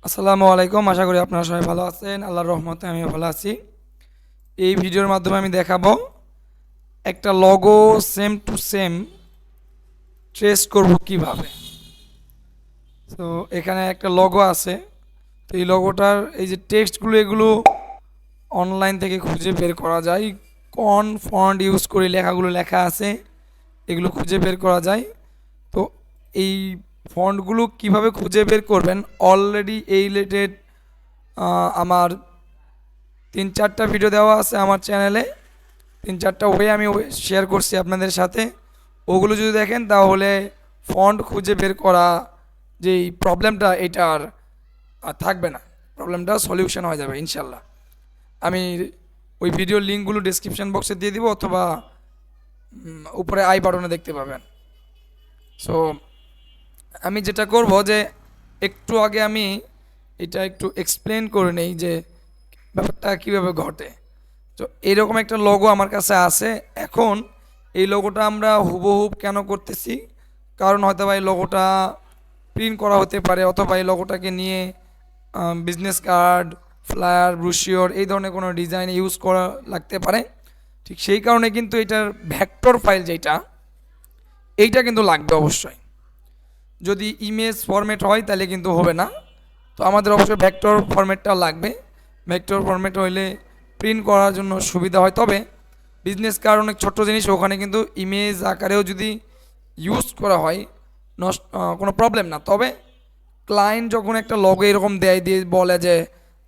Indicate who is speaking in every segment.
Speaker 1: আসসালামু আলাইকুম। আশা করি আপনারা সবাই ভালো আছেন। আল্লাহর রহমতে আমিও ভালো আছি। এই ভিডিওর মাধ্যমে আমি দেখাবো একটা logo same to same trace করব কিভাবে। তো এখানে একটা লোগো আছে। তো এই লোগোটার এই যে টেক্সটগুলো এগুলো অনলাইন থেকে খুঁজে বের করা যায়। কোন ফন্ট ইউজ করে লেখাগুলো লেখা আছে এগুলো খুঁজে বের করা যায়। তো এই ফন্টগুলো কিভাবে খুঁজে বের করবেন অলরেডি এই রিলেটেড আমার 3-4টা ভিডিও দেওয়া আছে আমার চ্যানেলে। 3-4টা ওয়ে আমি শেয়ার করছি আপনাদের সাথে। ওগুলো যদি দেখেন তাহলে ফন্ট খুঁজে বের করা যেই প্রবলেমটা এটা আর থাকবে না, প্রবলেমটা সলিউশন হয়ে যাবে ইনশাল্লাহ। আমি ওই ভিডিওর লিঙ্কগুলো ডিসক্রিপশন বক্সে দিয়ে দিব অথবা উপরে আই বাটনে দেখতে পাবেন। সো আমি যেটা করব যে একটু আগে আমি এটা একটু এক্সপ্লেন করে নেই যে ব্যাপারটা কীভাবে ঘটে। তো এইরকম একটা লোগো আমার কাছে আছে। এখন এই লোগোটা আমরা হুবহুব কেন করতেছি, কারণ হয়তো বা এই লোগোটা প্রিন্ট করা হতে পারে অথবা এই লোগোটাকে নিয়ে বিজনেস কার্ড, ফ্লায়ার, ব্রুশিওর এই ধরনের কোনো ডিজাইন ইউজ করা লাগতে পারে। ঠিক সেই কারণে কিন্তু এটার ভেক্টর ফাইল যেটা এইটা কিন্তু লাগবে অবশ্যই। যদি ইমেজ ফরম্যাট হয় তাহলে কিন্তু হবে না। তো আমাদের অবশ্যই ভেক্টর ফরম্যাটটা লাগবে। ভেক্টর ফরম্যাট হইলে প্রিন্ট করার জন্য সুবিধা হয়। তবে বিজনেস কার্ড অনেক ছোট্ট জিনিস, ওখানে কিন্তু ইমেজ আকারেও যদি ইউজ করা হয় নষ্ট কোনো প্রবলেম না। তবে ক্লায়েন্ট যখন একটা লগো এরকম দেয় দিয়ে বলে যে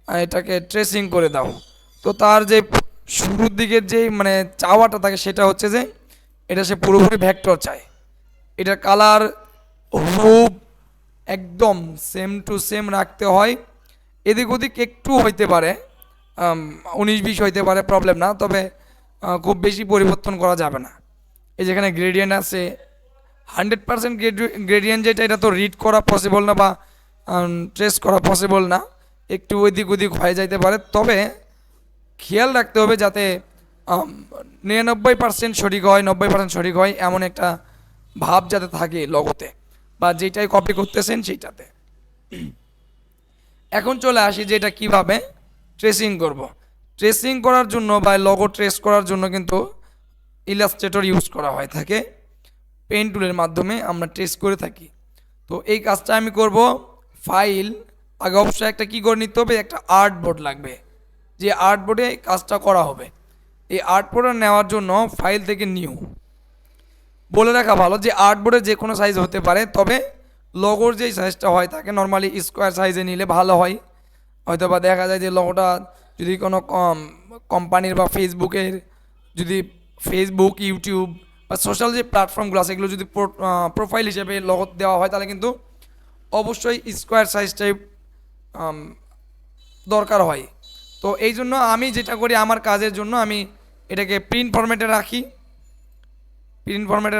Speaker 1: এটাকে ট্রেসিং করে দাও, তো তার যে শুরুর দিকের যে মানে চাওয়াটা থাকে সেটা হচ্ছে যে এটা সে পুরোপুরি ভেক্টর চায়। এটার কালার হুব একদম সেম টু সেম রাখতে হয়। এদিক ওদিক একটু হইতে পারে, 19-20 হইতে পারে, প্রবলেম না। তবে খুব বেশি পরিবর্তন করা যাবে না। এই যেখানে গ্রেডিয়েন্ট আছে 100% গ্রেডিয়েন্ট যেটা এটা তো রিড করা পসিবল না বা ট্রেস করা পসিবল না, একটু ওইদিক ওদিক হয়ে যাইতে পারে। তবে খেয়াল রাখতে হবে যাতে 99% সঠিক হয়, 90% সঠিক হয় এমন একটা ভাব যাতে থাকে লগোতে বা যেটাই কপি করতেছেন সেইটাতে। এখন চলে আসি যে এটা কীভাবে ট্রেসিং করব। ট্রেসিং করার জন্য বা লগো ট্রেস করার জন্য কিন্তু ইলাস্ট্রেটর ইউজ করা হয় থাকে। পেন টুলের মাধ্যমে আমরা ট্রেস করে থাকি। তো এই কাজটা আমি করব। ফাইল আগে অবশ্যই একটা কী করে নিতে হবে, একটা আর্ট বোর্ড লাগবে, যে আর্ট বোর্ডে কাজটা করা হবে। এই আর্ট বোর্ডটা নেওয়ার জন্য ফাইল থেকে নিউ বলে রাখা ভালো যে আর্ট বোর্ডে যে কোনো সাইজ হতে পারে, তবে লগোর যেই সাইজটা হয় তাকে নর্মালি স্কোয়ার সাইজে নিলে ভালো হয়। হয়তো বা দেখা যায় যে লগোটা যদি কোনো কোম্পানির বা ফেসবুকের, যদি ফেসবুক, ইউটিউব বা সোশ্যাল যে প্ল্যাটফর্মগুলো আছে এগুলো যদি প্রোফাইল হিসেবে লগো দেওয়া হয় তাহলে কিন্তু অবশ্যই স্কোয়ার সাইজটাই দরকার হয়। তো এই জন্য আমি যেটা করি আমার কাজের জন্য আমি এটাকে প্রিন্ট ফরম্যাটে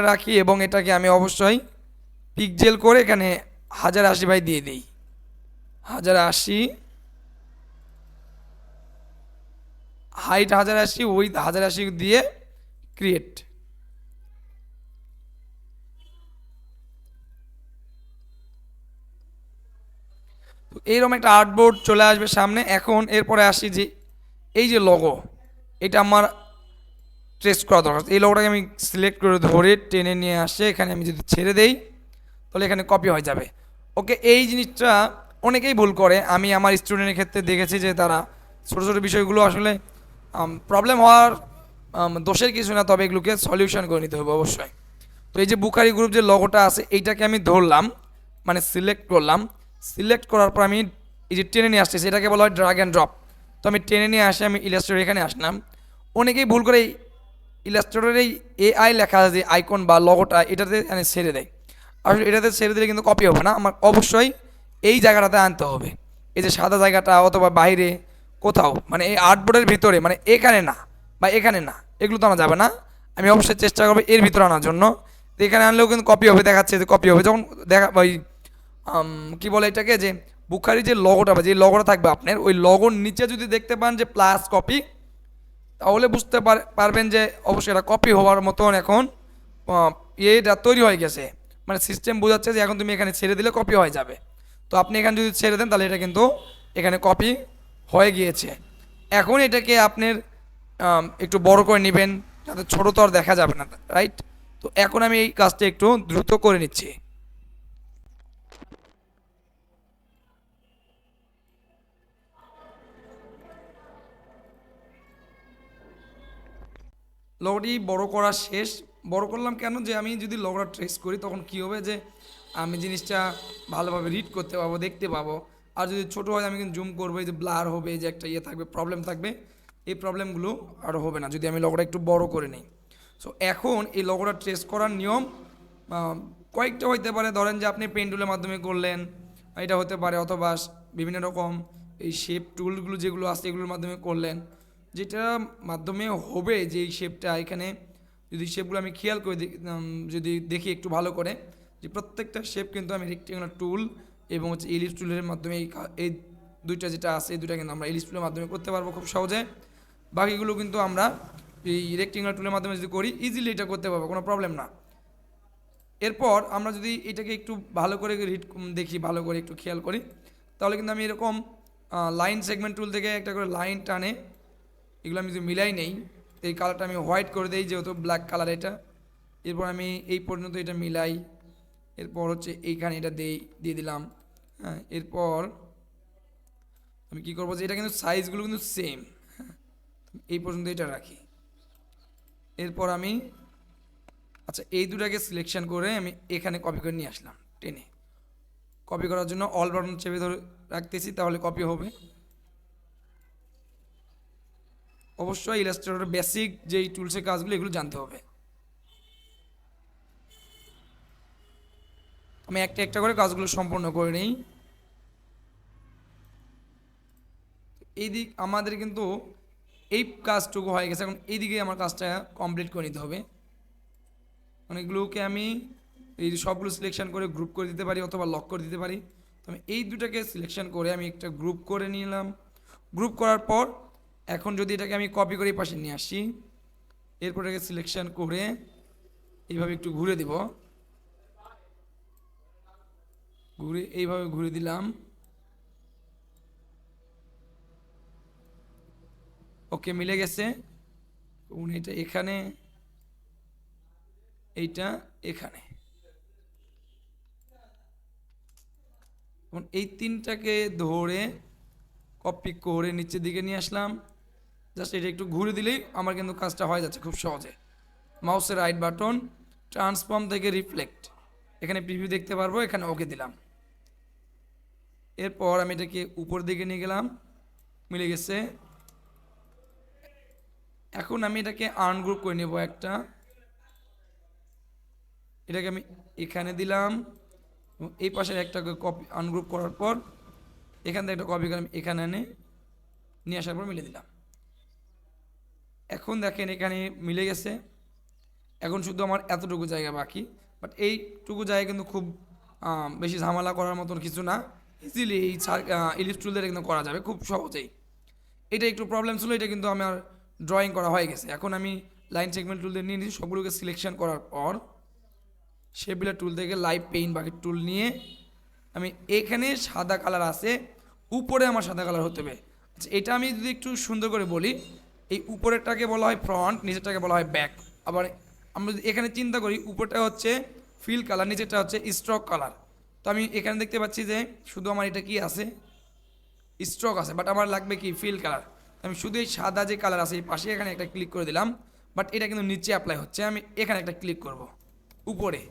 Speaker 1: রাখি এবং এটাকে আমি অবশ্যই পিক্সেল করে এখানে 1080 দিয়ে দিই। 1080 হাইট 1080 উইথ 1080 দিয়ে ক্রিয়েট। তো এইরকম একটা আর্টবোর্ড চলে আসবে সামনে। এখন এরপরে আসি যে এই যে লগো এটা আমার ট্রেস করা দরকার। এই লগোটাকে আমি সিলেক্ট করে ধরে টেনে নিয়ে আসে এখানে আমি যদি ছেড়ে দেই তাহলে এখানে কপি হয়ে যাবে। ওকে, এই জিনিসটা অনেকেই ভুল করে। আমি আমার স্টুডেন্টের ক্ষেত্রে দেখেছি যে তারা ছোটো ছোটো বিষয়গুলো আসলে প্রবলেম হওয়ার দোষের কিছু না, তবে এগুলোকে সলিউশন করে নিতে হবে অবশ্যই। তো এই যে বুখারি গ্রুপ যে লগোটা আছে এইটাকে আমি ধরলাম, মানে সিলেক্ট করলাম। সিলেক্ট করার পর আমি এই যে টেনে নিয়ে আসতেছি, এটাকে বলা হয় ড্রাগ অ্যান্ড ড্রপ। তো আমি টেনে নিয়ে আসে আমি ইলাস্ট্রেটর এখানে আসলাম। অনেকেই ভুল করে ইলাস্ট্রেটরের এই AI লেখা যে আইকন বা লগোটা এটাতে ছেড়ে দেয়। আসলে এটাতে ছেড়ে দিলে কিন্তু কপি হবে না, আমার অবশ্যই এই জায়গাটাতে আনতে হবে। এই যে সাদা জায়গাটা অথবা বাইরে কোথাও, মানে এই আর্টবোর্ডের ভিতরে, মানে এখানে না বা এখানে না, এগুলো তো আনা যাবে না। আমি অবশ্যই চেষ্টা করবো এর ভিতরে আনার জন্য। তো এখানে আনলেও কিন্তু কপি হবে, দেখাচ্ছে যে কপি হবে। যখন দেখা ওই কী বলে এটাকে, যে বুখারি যে লগোটা বা যে লগোটা থাকবে আপনার ওই লগোর নিচে যদি দেখতে পান যে প্লাস কপি, তাহলে বুঝতে পারবেন যে অবশ্যই এটা কপি হওয়ার মতন এখন এটা তৈরি হয়ে গেছে। মানে সিস্টেম বোঝাচ্ছে যে এখন তুমি এখানে ছেড়ে দিলে কপি হয়ে যাবে। তো আপনি এখানে যদি ছেড়ে দেন তাহলে এটা কিন্তু এখানে কপি হয়ে গিয়েছে। এখন এটাকে আপনার একটু বড় করে নেবেন, যাতে ছোটো তো আর দেখা যাবে না, রাইট? তো এখন আমি এই কাজটা একটু দ্রুত করে নিচ্ছি। লগোটি বড় করা শেষ। বড় করলাম কেন, যে আমি যদি লগোটা ট্রেস করি তখন কী হবে, যে আমি জিনিসটা ভালোভাবে রিড করতে পাবো, দেখতে পাবো। আর যদি ছোটো হয় আমি কিন্তু জুম করবো, এই যে ব্লার হবে, এই যে একটা ইয়ে থাকবে, প্রবলেম থাকবে, এই প্রবলেমগুলো আর হবে না যদি আমি লগোটা একটু বড় করে নিই। সো এখন এই লগোটা ট্রেস করার নিয়ম কয়েকটা হইতে পারে। ধরেন যে আপনি পেন টুলের মাধ্যমে করলেন, এটা হতে পারে, অথবা বিভিন্ন রকম এই শেপ টুলগুলো যেগুলো আছে এগুলোর মাধ্যমে করলেন। যেটা মাধ্যমে হবে যে এই শেপটা এখানে যদি শেপগুলো আমি খেয়াল করে যদি দেখি একটু ভালো করে, যে প্রত্যেকটা শেপ কিন্তু আমি রেক্টেঙ্গুলার টুল এবং হচ্ছে ইলিপস টুলের মাধ্যমে এই দুইটা যেটা আছে এই দুইটা কিন্তু আমরা ইলিপস টুলের মাধ্যমে করতে পারবো খুব সহজে। বাকিগুলো কিন্তু আমরা এই রেক্টেঙ্গুলার টুলের মাধ্যমে যদি করি ইজিলি এটা করতে পারবো, কোনো প্রবলেম না। এরপর আমরা যদি এটাকে একটু ভালো করে দেখি, ভালো করে একটু খেয়াল করি, তাহলে কিন্তু আমি এরকম লাইন সেগমেন্ট টুল থেকে একটা করে লাইন টানে এগুলো আমি যদি মিলাই নেই, এই কালারটা আমি হোয়াইট করে দিই যেহেতু ব্ল্যাক কালার এটা। এরপর আমি এই পর্যন্ত এটা মিলাই, এরপর হচ্ছে এইখানে এটা দিয়ে দিলাম। হ্যাঁ, এরপর আমি কী করবো, যে এটা কিন্তু সাইজগুলো কিন্তু সেম, এই পর্যন্ত এটা রাখি। এরপর আমি আচ্ছা এই দুটাকে সিলেকশন করে আমি এখানে কপি করে নিয়ে আসলাম টেনে। কপি করার জন্য অল বাটন চেপে ধরে রাখতেছি, তাহলে কপি হবে। অবশ্যই ইলাস্ট্রেটরের বেসিক যেই টুলসের কাজগুলো এগুলো জানতে হবে। আমি একটা একটা করে কাজগুলো সম্পূর্ণ করে নিই। এই দিক আমাদের কিন্তু এই কাজটুকু হয়ে গেছে, এখন এইদিকে আমার কাজটা কমপ্লিট করে নিতে হবে। অনেকগুলোকে আমি এই সবগুলো সিলেকশন করে গ্রুপ করে দিতে পারি অথবা লক করে দিতে পারি। তো আমি এই দুটাকে সিলেকশন করে আমি একটা গ্রুপ করে নিলাম। গ্রুপ করার পর এখন যদি এটাকে আমি কপি করে এই পাশে নিয়ে আসি, এরপর এটাকে সিলেকশন করে এইভাবে একটু ঘুরে দিব, ঘুরে এইভাবে ঘুরে দিলাম। ওকে, মিলে গেছে। এটা এখানে, এইটা এখানে। এই তিনটাকে ধরে কপি করে নিচের দিকে নিয়ে আসলাম। জাস্ট এটা একটু ঘুরে দিলেই আমার কিন্তু কাজটা হয়ে যাচ্ছে খুব সহজে। মাউসের রাইট বাটন, ট্রান্সফর্ম থেকে রিফ্লেক্ট, এখানে প্রিভিউ দেখতে পারবো, এখানে ওকে দিলাম। এরপর আমি এটাকে উপর দিকে নিয়ে গেলাম, মিলে গেছে। এখন আমি এটাকে আনগ্রুপ করে নেব একটা, এটাকে আমি এখানে দিলাম এবং এই পাশে একটা কপি আনগ্রুপ করার পর এখান থেকে একটা কপি করে আমি এখানে এনে নিয়ে আসার পর মিলে দিলাম। এখন দেখেন এখানে মিলে গেছে। এখন শুধু আমার এতটুকু জায়গা বাকি, বাট এইটুকু জায়গা কিন্তু খুব বেশি ঝামেলা করার মতন কিছু না। ইজিলি এই ইলিপস টুল দিয়ে কিন্তু করা যাবে খুব সহজেই। এটা একটু প্রবলেম ছিল, এটা কিন্তু আমার ড্রয়িং করা হয়ে গেছে। এখন আমি লাইন সেগমেন্ট টুল দিয়ে নিয়ে নিয়েছি, সবগুলোকে সিলেকশন করার পর শেপবিলার টুল থেকে লাইভ পেইন্ট বাকেট টুল নিয়ে আমি এখানে সাদা কালার আছে, উপরে আমার সাদা কালার হতে হবে। আচ্ছা, এটা আমি যদি একটু সুন্দর করে বলি, এই উপরেরটাকে বলা হয় ফ্রন্ট, নিচেরটাকে বলা হয় ব্যাক। আবার আমরা যদি এখানে চিন্তা করি, উপরটা হচ্ছে ফিল কালার, নিচেরটা হচ্ছে স্ট্রোক কালার। তো আমি এখানে দেখতে পাচ্ছি যে শুধু আমার এটা কি আছে, স্ট্রোক আছে, বাট আমার লাগবে কি ফিল কালার। আমি শুধু এই সাদা যে কালার আছে এই পাশে এখানে একটা ক্লিক করে দিলাম, বাট এটা কিন্তু নিচে অ্যাপ্লাই হচ্ছে, আমি এখানে একটা ক্লিক করব উপরে,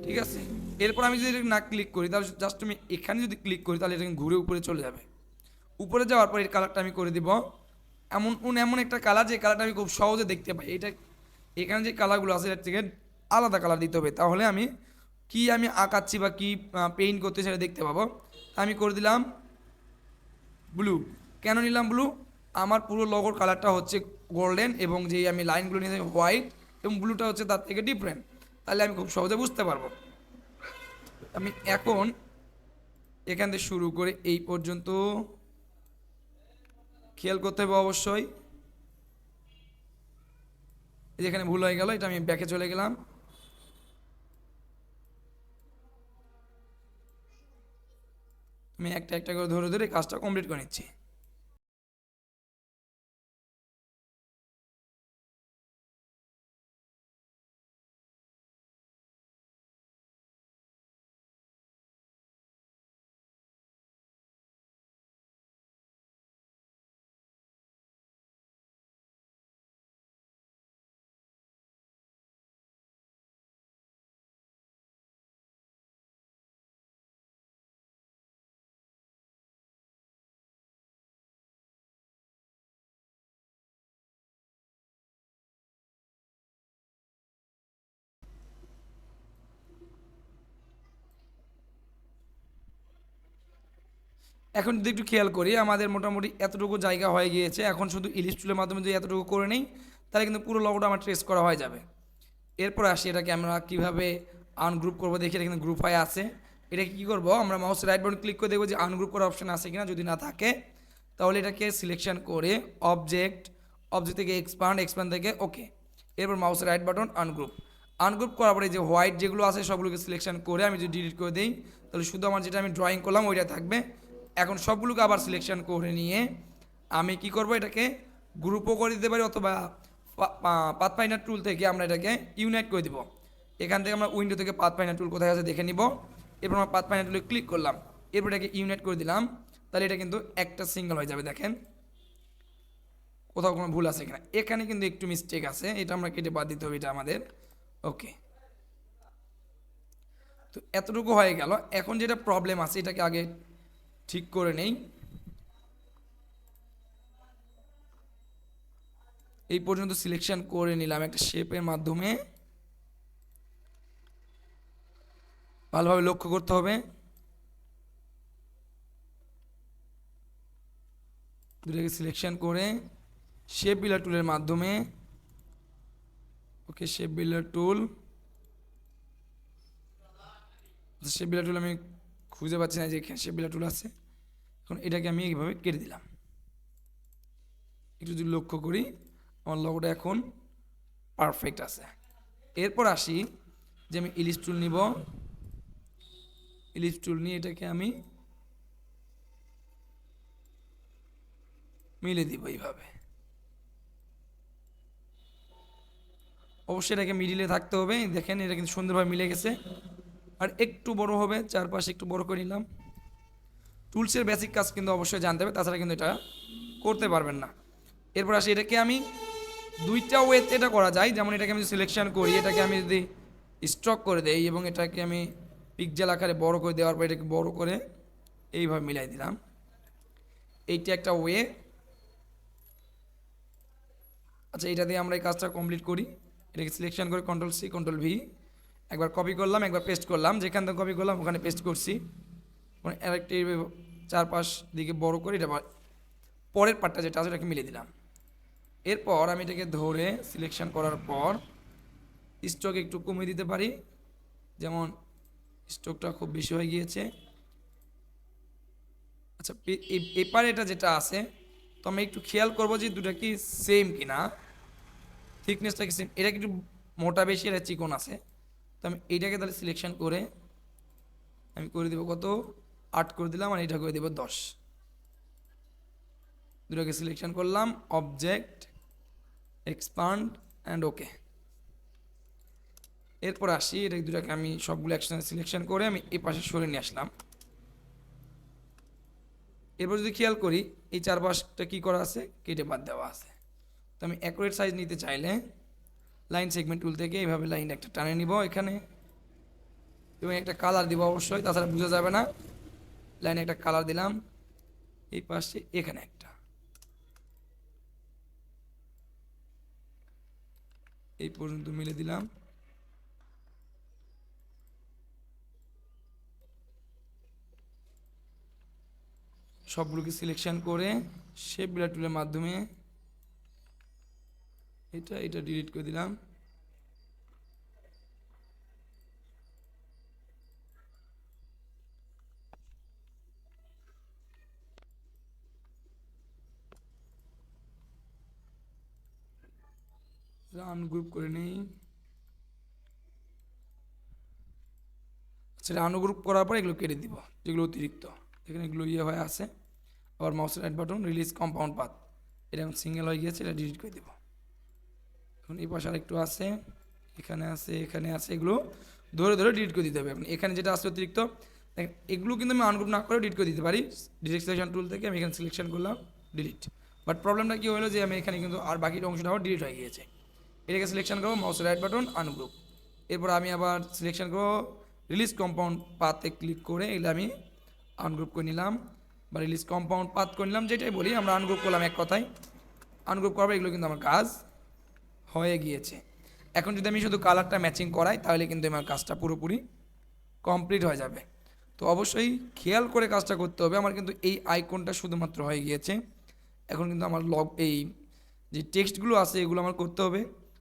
Speaker 1: ঠিক আছে। এরপর আমি যদি না ক্লিক করি, তাহলে জাস্ট আমি এখানে যদি ক্লিক করি তাহলে এটা ঘুরে উপরে চলে যাবে। উপরে যাওয়ার পর এই কালারটা আমি করে দিব এমন একটা কালার, যে কালারটা আমি খুব সহজে দেখতে পাই। এটা এখানে যে কালারগুলো আছে এর থেকে আলাদা কালার দিতে হবে, তাহলে আমি আমি আঁকাচ্ছি বা কি পেইন্ট করতে সেটা দেখতে পাবো। আমি করে দিলাম ব্লু। কেন নিলাম ব্লু? আমার পুরো লগোর কালারটা হচ্ছে গোল্ডেন এবং যেই আমি লাইনগুলো নিয়েছি হোয়াইট, এবং ব্লুটা হচ্ছে তার থেকে ডিফারেন্ট, তাহলে আমি খুব সহজে বুঝতে পারবো। আমি এখন এখান থেকে শুরু করে এই পর্যন্ত খেয়াল করতে হবে অবশ্যই। যেখানে ভুল হয়ে গেল, এটা আমি ব্যাকে চলে গেলাম। আমি একটা একটা করে ধরে ধরে কাজটা কমপ্লিট করে নিচ্ছি। এখন যদি একটু খেয়াল করি আমাদের মোটামুটি এতটুকু জায়গা হয়ে গিয়েছে। এখন শুধু ইলিশ টুলের মাধ্যমে যদি এতটুকু করে নেই তাহলে কিন্তু পুরো লোগোটা আমার ট্রেস করা হয়ে যাবে। এরপর আসি এটাকে আমরা কীভাবে আনগ্রুপ করবো দেখি। এটা কিন্তু গ্রুপ হয়ে আছে। এটাকে কী করবো, আমরা মাউস রাইট বাটন ক্লিক করে দেখবো যে আনগ্রুপ করার অপশন আছে কিনা। যদি না থাকে তাহলে এটাকে সিলেকশন করে অবজেক্ট থেকে এক্সপান্ড থেকে ওকে। এরপর মাউস রাইট বাটন আনগ্রুপ করার পরে যে হোয়াইট যেগুলো আছে সবগুলোকে সিলেকশন করে আমি যদি ডিলিট করে দিই তাহলে শুধু আমার যেটা আমি ড্রয়িং করলাম ওইটা থাকবে। এখন সবগুলোকে আবার সিলেকশন করে নিয়ে আমি কি করব, এটাকে গ্রুপও করে দিতে পারি অথবা পাথফাইন্ডার টুল থেকে আমরা এটাকে ইউনাইট করে দিব। এখান থেকে আমরা উইন্ডো থেকে পাথফাইন্ডার টুল কোথায় আছে দেখে নিব। এরপর আমরা পাথফাইন্ডার টুলে ক্লিক করলাম, এরপর এটাকে ইউনাইট করে দিলাম। তাহলে এটা কিন্তু একটা সিঙ্গেল হয়ে যাবে। দেখেন কোথাও কোনো ভুল আছে কিনা। এখানে কিন্তু একটু মিস্টেক আছে, এটা আমরা কেটে বাদ দিতে হবে এটা আমাদের। ওকে, তো এতটুকু হয়ে গেল। এখন যেটা প্রবলেম আছে এটাকে আগে ঠিক করে নেই। এই পর্যন্ত সিলেকশন করে নিলাম একটা শেপের মাধ্যমে। ভালোভাবে লক্ষ্য করতে হবে। দুটাকে সিলেকশন করে শেপ বিল্ডার টুলের মাধ্যমে ওকে শেপ বিল্ডার টুল আমি খুঁজে পাচ্ছি না যে এখানে শেপ বিল্ডার টুল আছে। এখন এটাকে আমি এইভাবে কেটে দিলাম। একটু যদি লক্ষ্য করি আমার লোগোটা এখন পারফেক্ট আছে। এরপর আসি যে আমি ইলিশ টুল নিব। ইলিশ টুল নিয়ে এটাকে আমি মিলে দিব এইভাবে। অবশ্যই এটাকে মিডিলে থাকতে হবে। দেখেন এটা কিন্তু সুন্দরভাবে মিলে গেছে। আর একটু বড় হবে, চারপাশে একটু বড় করে নিলাম। টুলসের বেসিক কাজ কিন্তু অবশ্যই জানতে হবে, তাছাড়া কিন্তু এটা করতে পারবেন না। এরপর আসি এটাকে আমি দুইটা ওয়েতে এটা করা যায়। যেমন এটাকে আমি সিলেকশন করি, এটাকে আমি যদি স্ট্রক করে দেই এবং এটাকে আমি পিক্সেল আকারে বড় করে দেওয়ার পর এটাকে বড় করে এইভাবে মিলাই দিলাম। এইটা একটা ওয়ে। আচ্ছা, এটা দিয়ে আমরা এই কাজটা কমপ্লিট করি। এটাকে সিলেকশন করে Ctrl+C Ctrl+V, একবার কপি করলাম, একবার পেস্ট করলাম। যেখান থেকে কপি করলাম ওখানে পেস্ট করছি। আরেকটি চারপাশ দিকে বড় করে এটা পরের পার্টটা যেটা আছে ওটাকে মিলিয়ে দিলাম। এরপর আমি এটাকে ধরে সিলেকশন করার পর স্ট্রোক একটু কমিয়ে দিতে পারি, যেমন স্ট্রোকটা খুব বেশি হয়ে গিয়েছে। আচ্ছা, এপারে এটা যেটা আছে তো আমি একটু খেয়াল করবো যে দুটা কি সেম কিনা, থিকনেসটা কি সেম। এটা একটু মোটা বেশি, এটা চিকন আছে। তো আমি এইটাকে তাহলে সিলেকশন করে আমি করে দেবো কত, 8 করে দিলাম, আর এটা করে দেবো 10। দুটাকে সিলেকশন করলাম, অবজেক্ট এক্সপান্ড অ্যান্ড ওকে। এরপর আসি এটা দুটাকে আমি সবগুলো একসাথে সিলেকশন করে আমি এই পাশে সরিয়ে নিয়ে আসলাম। এরপর যদি খেয়াল করি এই চারপাশটা কী করা আছে, কেটে বাদ দেওয়া আছে। তো আমি অ্যাকুরেট সাইজ নিতে চাইলে লাইন সেগমেন্ট টুল থেকে এইভাবে লাইন একটা টানে নিব এখানে, এবং একটা কালার দিব অবশ্যই, তাছাড়া বোঝা যাবে না। লাইনে একটা কালার দিলাম, এই পাশে এখানে একটা, এই পর্যন্ত মিলে দিলাম। সবগুলোকে সিলেকশন করে শেপ বিল্ডার টুলের মাধ্যমে এটা ডিলিট করে দিলাম। আনগ্রুপ করে নেই। সেটা আনগ্রুপ করার পর এগুলো কেটে দিব যেগুলো অতিরিক্ত। এখানে এগুলো হয়ে আছে। আবার মাউসের right button release compound path, এটা এখন সিঙ্গেল হয়ে গিয়েছে, এটা ডিলিট করে দেবো। এখন এই পাশে আরেকটু আছে, এখানে আছে, এখানে আছে, এগুলো ধরে ধরে ডিলিট করে দিতে হবে। আপনি এখানে যেটা আছে অতিরিক্ত দেখেন, এগুলো কিন্তু আমি আনগ্রুপ না করে ডিলিট করে দিতে পারি। ডিরেক্ট সিলেকশন টুল থেকে আমি এখানে সিলেকশন করলাম, ডিলিট। বাট প্রবলেমটা কী হলো যে আমি এখানে কিন্তু আর বাকি অংশটাও ডিলিট হয়ে গিয়েছে। এটাকে সিলেকশন করবো, মাউসের রাইট বাটন আনগ্রুপ, এরপর আমি আবার সিলেকশন করবো রিলিজ কম্পাউন্ড পাথে ক্লিক করে এগুলো আমি আনগ্রুপ করে নিলাম, বা রিলিজ কম্পাউন্ড পাথ করে নিলাম, যেটাই বলি আমরা আনগ্রুপ করলাম এক কথায়। আনগ্রুপ করবো, এগুলো কিন্তু আমার কাজ হয়ে গিয়েছে। এখন যদি আমি শুধু কালারটা ম্যাচিং করাই তাহলে কিন্তু আমার কাজটা পুরোপুরি কমপ্লিট হয়ে যাবে। তো অবশ্যই খেয়াল করে কাজটা করতে হবে। আমার কিন্তু এই আইকনটা শুধুমাত্র হয়ে গিয়েছে। এখন কিন্তু আমার এই যে টেক্সটগুলো আছে এগুলো আমার করতে হবে।